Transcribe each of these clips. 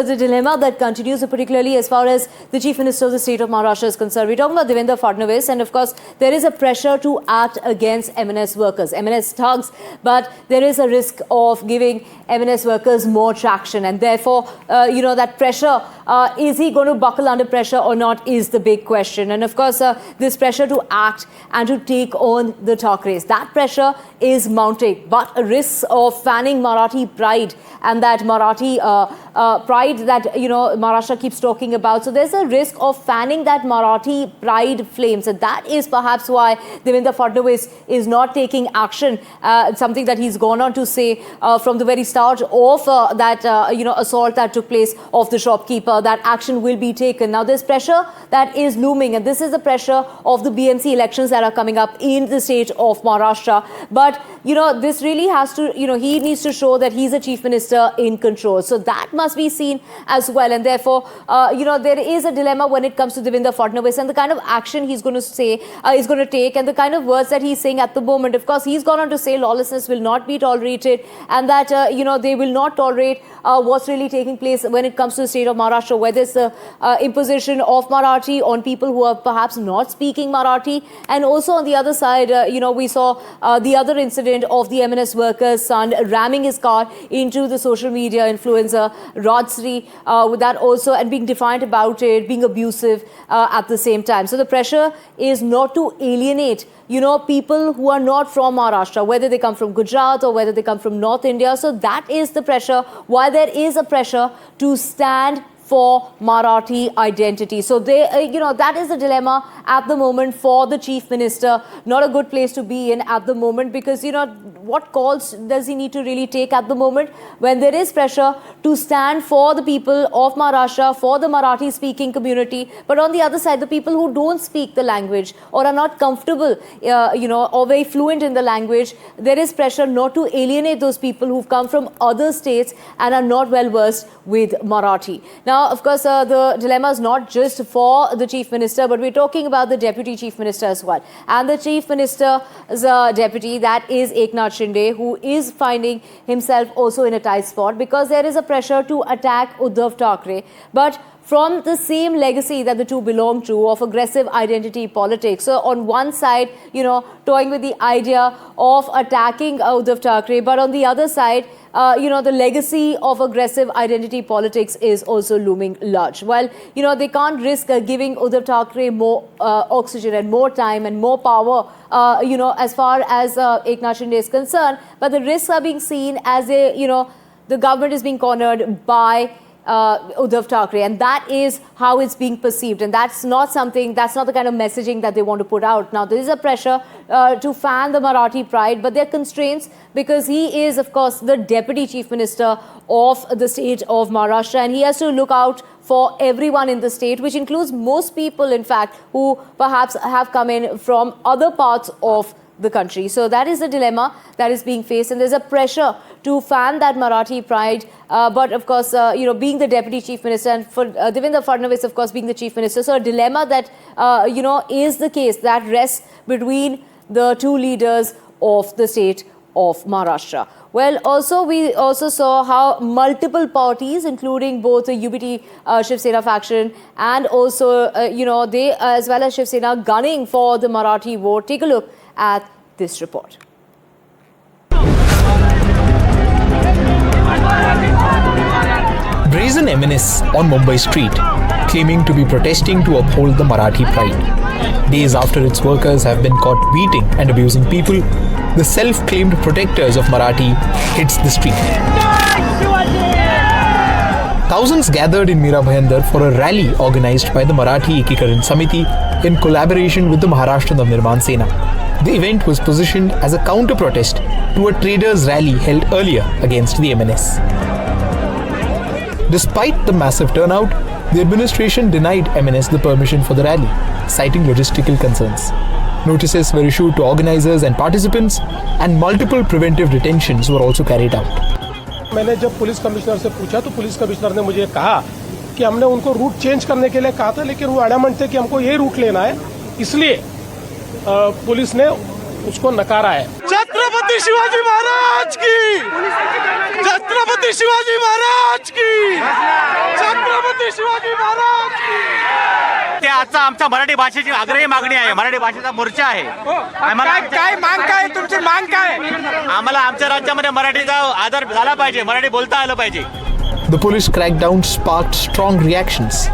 The dilemma that continues, particularly as far as the Chief Minister of the state of Maharashtra is concerned. We're talking about Devendra Fadnavis, and of course, there is a pressure to act against MNS workers, MNS thugs, but there is a risk of giving MNS workers more traction, and therefore, that pressure, is he going to buckle under pressure or not, is the big question. And of course, this pressure to act and to take on the Thakres, that pressure is mounting, but a risk of fanning Marathi pride and that Marathi pride that Maharashtra keeps talking about. So there's a risk of fanning that Marathi pride flames, and that is perhaps why Devendra Fadnavis is not taking action. Something that he's gone on to say from the very start of that assault that took place of the shopkeeper, that action will be taken. Now there's pressure that is looming, and this is the pressure of the BMC elections that are coming up in the state of Maharashtra. But this really has to, he needs to show that he's a chief minister in control. So that must be seen as well. And therefore, there is a dilemma when it comes to Devendra Fadnavis and the kind of action he's going to say, he's going to take, and the kind of words that he's saying at the moment. Of course, he's gone on to say lawlessness will not be tolerated, and that, they will not tolerate what's really taking place when it comes to the state of Maharashtra, whether it's the imposition of Marathi on people who are perhaps not speaking Marathi. And also on the other side, we saw the other incident of the MNS worker's son ramming his car into the social media influencer Rajshree, with that also, and being defiant about it, being abusive at the same time. So the pressure is not to alienate people who are not from Maharashtra, whether they come from Gujarat or whether they come from North India. So that is the pressure, while there is a pressure to stand for Marathi identity. So that is the dilemma at the moment for the chief minister. Not a good place to be in at the moment, because what calls does he need to really take at the moment when there is pressure to stand for the people of Maharashtra, for the Marathi speaking community, but on the other side, the people who don't speak the language or are not comfortable or very fluent in the language, there is pressure not to alienate those people who've come from other states and are not well versed with Marathi. Now, of course, the dilemma is not just for the chief minister, but we're talking about the deputy chief minister as well. And the chief minister's deputy, that is Eknath Shinde, who is finding himself also in a tight spot, because there is a pressure to attack Uddhav Thackeray, but from the same legacy that the two belong to, of aggressive identity politics. So on one side, toying with the idea of attacking Uddhav Thackeray, but on the other side, the legacy of aggressive identity politics is also looming large. Well, they can't risk giving Uddhav Thackeray more oxygen and more time and more power, as far as Eknath Shinde is concerned. But the risks are being seen as the government is being cornered by Uddhav Thackeray, and that is how it's being perceived, and that's not the kind of messaging that they want to put out. Now, there is a pressure to fan the Marathi pride, but there are constraints, because he is, of course, the deputy chief minister of the state of Maharashtra, and he has to look out for everyone in the state, which includes most people, in fact, who perhaps have come in from other parts of the country. So that is the dilemma that is being faced, and there's a pressure to fan that Marathi pride. But of course, being the deputy chief minister, and for Devendra Fadnavis, of course, being the chief minister, so a dilemma that is the case that rests between the two leaders of the state of Maharashtra. Well, we also saw how multiple parties, including both the UBT Shiv Sena faction and also, they as well as Shiv Sena, gunning for the Marathi vote. Take a look at this report. Brazen MNS on Mumbai street, claiming to be protesting to uphold the Marathi pride. Days after its workers have been caught beating and abusing people, the self-claimed protectors of Marathi hits the street. Thousands gathered in Mira Bhayandar for a rally organized by the Marathi Ekikaran Samiti in collaboration with the Maharashtra Navnirman Sena. The event was positioned as a counter-protest to a traders' rally held earlier against the MNS. Despite the massive turnout, the administration denied MNS the permission for the rally, citing logistical concerns. Notices were issued to organizers and participants, and multiple preventive detentions were also carried out. मैंने जब police commissioner से पूछा तो police commissioner ने मुझे कहा कि हमने उनको रूट चेंज करने के लिए कहा था, लेकिन वो एडamant थे कि हमको ये रूट लेना है, इसलिए पुलिस ने उसको नकारा है। छत्रपति शिवाजी महाराज की, छत्रपति शिवाजी महाराज की, छत्रपति शिवाजी महाराज की. ते आजचा आमच्या मराठी भाषेची आग्रही मागणी आहे. मराठी भाषेचा मोर्चा आहे. आम्हाला काय मांग काय तुमची मांग काय? आम्हाला आमच्या राज्यामध्ये मराठीचा आदर झाला पाहिजे, मराठी बोलता आलं पाहिजे. The police crackdown sparked strong reactions.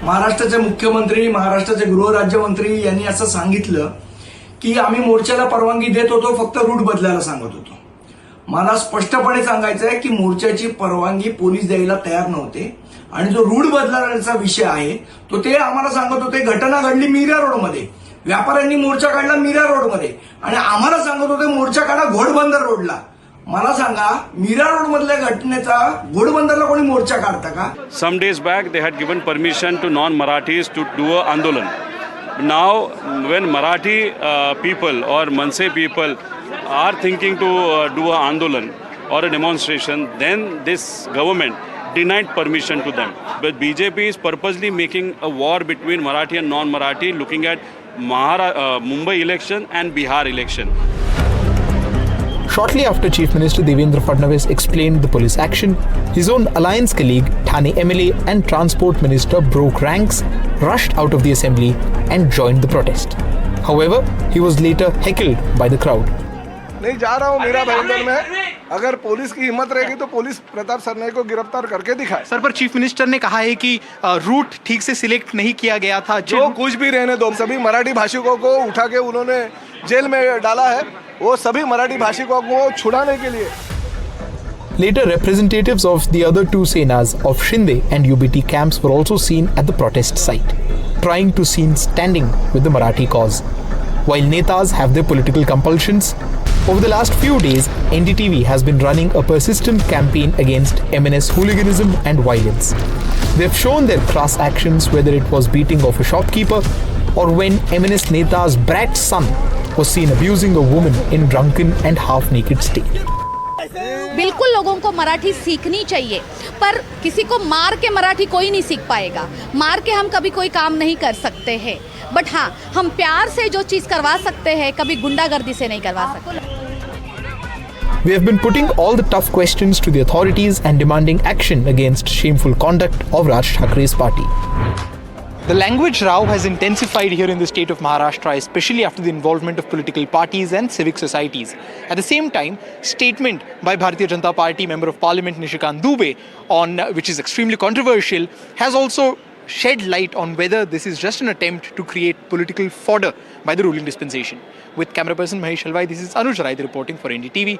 महाराष्ट्राचे मुख्यमंत्री, महाराष्ट्राचे गृहराज्यमंत्री यांनी असं सांगितलं की आम्ही मोर्चाला परवानगी देत होतो, फक्त रूट बदलायला सांगत होतो. मला स्पष्टपणे सांगायचं आहे की मोर्चाची परवानगी पोलीस द्यायला तयार नव्हते आणि जो रूट बदलण्याचा विषय आहे तो ते आम्हाला सांगत होते. घटना घडली मीरा रोडमध्ये, व्यापाऱ्यांनी मोर्चा काढला मीरा रोडमध्ये आणि आम्हाला सांगत होते मोर्चा काढा घोडबंदर रोडला. मला सांगा, मीरा रोड मधल्या घटनेचा घोडबंदरला कोणी मोर्चा काढता का? Some days back they had given permission to non-Marathis to do a andolan. Now when Marathi people or Manse people are thinking to do a andolan or a demonstration, then this government denied permission to them. But BJP is purposely making a war between Marathi and non-Marathi, looking at Mumbai election and Bihar election. Shortly after Chief Minister Devendra Fadnavis explained the police action, his own alliance colleague, Thane MLA and Transport Minister broke ranks, rushed out of the assembly and joined the protest. However, he was later heckled by the crowd. नहीं जा रहा हूँ मीरा भाईंदर में. अगर police की हिम्मत रहेगी तो पुलिस प्रताप सरनाईक को गिरफ्तार करके दिखाए. सर, पर चीफ मिनिस्टर ने कहा है कि रूट ठीक से सिलेक्ट नहीं किया गया था. जो कुछ भी रहने दो, सभी मराठी भाषिकों को उठा के उन्होंने जेल में डाला है, वो सभी मराठी भाषिकों को छुड़ाने के लिए. Later, representatives of the other two senas of Shinde and UBT camps were also seen at the protest site, trying to seem standing with the Marathi cause. While netas have their political compulsions, over the last few days, NDTV has been running a persistent campaign against MNS hooliganism and violence. They've shown their crass actions, whether it was beating of a shopkeeper or when MNS Neta's brat son was seen abusing a woman in drunken and half-naked state. बिल्कुल लोगों को मराठी सीखनी चाहिए, पर किसी को मार के मराठी कोई नहीं सीख पाएगा. मार के हम कभी कोई काम नहीं कर सकते हैं, बट हाँ, हम प्यार से जो चीज़ करवा सकते हैं, कभी गुंडागर्दी से नहीं करवा सकते. We have been putting all the tough questions to the authorities and demanding action against shameful conduct of Raj Thakre's party. The language row has intensified here in the state of Maharashtra, especially after the involvement of political parties and civic societies. At the same time, statement by Bharatiya Janata Party Member of Parliament Nishikant Dubey, which is extremely controversial, has also shed light on whether this is just an attempt to create political fodder by the ruling dispensation. With camera person Mahesh Halwai, this is Anuj Rai reporting for NDTV.